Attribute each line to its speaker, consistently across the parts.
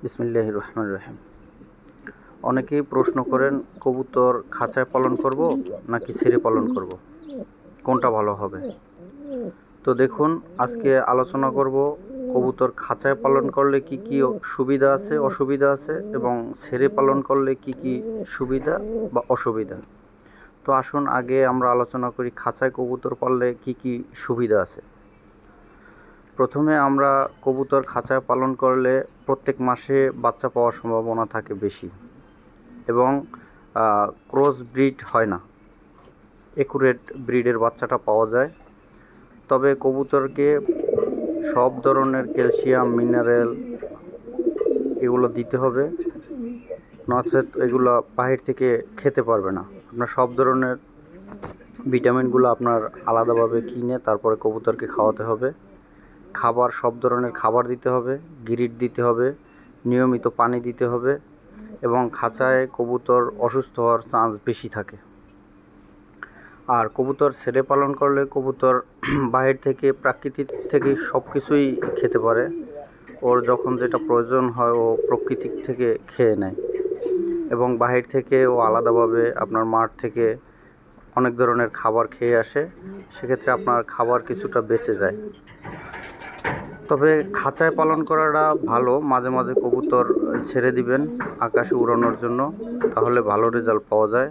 Speaker 1: বিসমিল্লাহির রহমানির রহিম। অনেকেই প্রশ্ন করেন, কবুতর খাঁচায় পালন করব নাকি ছেড়ে পালন করব, কোনটা ভালো হবে? তো দেখুন, আজকে আলোচনা করব কবুতর খাঁচায় পালন করলে কি কি সুবিধা আছে অসুবিধা আছে এবং ছেড়ে পালন করলে কি কি সুবিধা বা অসুবিধা। তো আসুন আগে আমরা আলোচনা করি খাঁচায় কবুতর পাললে কি কি সুবিধা আছে। প্রথমে আমরা কবুতর খাঁচায় পালন করলে প্রত্যেক মাসে বাচ্চা পাওয়ার সম্ভাবনা থাকে বেশি এবং ক্রস ব্রিড হয় না, একুরেট ব্রিডের বাচ্চাটা পাওয়া যায়। তবে কবুতরকে সব ধরনের ক্যালসিয়াম, মিনারেল এগুলো দিতে হবে, নচেত এগুলো বাহির থেকে খেতে পারবে না। আপনার সব ধরনের ভিটামিনগুলো আপনার আলাদাভাবে কিনে তারপরে কবুতরকে খাওয়াতে হবে। খাবার সব ধরনের খাবার দিতে হবে, গ্রিড দিতে হবে, নিয়মিত পানি দিতে হবে এবং খাঁচায় কবুতর অসুস্থ হওয়ার চান্স বেশি থাকে। আর কবুতর ছেড়ে পালন করলে কবুতর বাহির থেকে প্রাকৃতিক থেকে সব কিছুই খেতে পারে, ওর যখন যেটা প্রয়োজন হয় ও প্রকৃতিক থেকে খেয়ে নেয় এবং বাহির থেকে ও আলাদাভাবে আপনার মাঠ থেকে অনেক ধরনের খাবার খেয়ে আসে, সেক্ষেত্রে আপনার খাবার কিছুটা বেঁচে যায়। তবে খাঁচায় পালন করাটা ভালো, মাঝে মাঝে কবুতর ছেড়ে দিবেন আকাশে উড়ানোর জন্য, তাহলে ভালো রেজাল্ট পাওয়া যায়।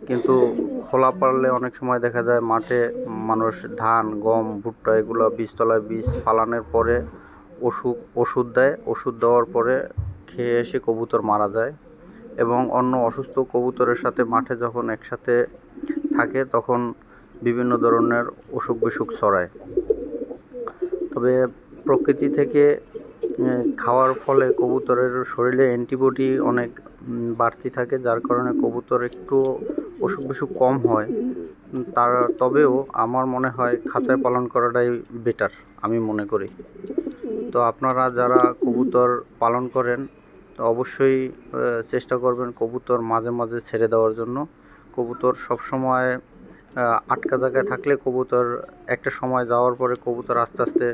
Speaker 1: কিন্তু খোলা পারলে অনেক সময় দেখা যায় মাঠে মানুষ ধান, গম, ভুট্টা এগুলো বীজতলায় বীজ ফালানোর পরে ওষুধ দেয়, ওষুধ দেওয়ার পরে খেয়ে এসে কবুতর মারা যায় এবং অন্য অসুস্থ কবুতরের সাথে মাঠে যখন একসাথে থাকে তখন বিভিন্ন ধরনের অসুখ বিসুখ ছড়ায়। তবে প্রকৃতি থেকে খাওয়ার ফলে কবুতরের শরীরে অ্যান্টিবডি অনেক বাড়তি থাকে, যার কারণে কবুতর একটু অসুখ বিসুখ কম হয়। তবেও আমার মনে হয় খাঁচায় পালন করাটাই বেটার, আমি মনে করি। তো আপনারা যারা কবুতর পালন করেন তো অবশ্যই চেষ্টা করবেন কবুতর মাঝে মাঝে ছেড়ে দেওয়ার জন্য। কবুতর সবসময় আটকা জায়গায় থাকলে কবুতর একটা সময় যাওয়ার পরে কবুতর আস্তে আস্তে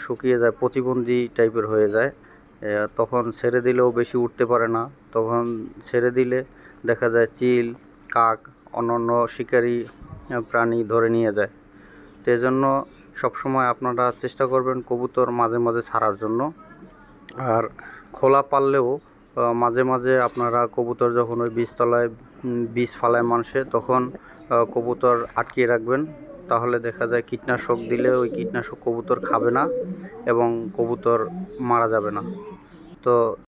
Speaker 1: শুকিয়ে যায়, প্রতিবন্ধী টাইপের হয়ে যায়। তখন ছেড়ে দিলেও বেশি উঠতে পারে না, তখন ছেড়ে দিলে দেখা যায় চিল, কাক, অন্যান্য শিকারী প্রাণী ধরে নিয়ে যায়। তো এজন্য সবসময় আপনারা চেষ্টা করবেন কবুতর মাঝে মাঝে ছাড়ার জন্য। আর খোলা পাললেও মাঝে মাঝে আপনারা কবুতর যখন ওই বীজতলায় বীজ ফালায় মানুষে, তখন কবুতর আটকিয়ে রাখবেন, তাহলে দেখা যায় কীটনাশক দিলে ওই কীটনাশক কবুতর খাবে না এবং কবুতর মারা যাবে না। তো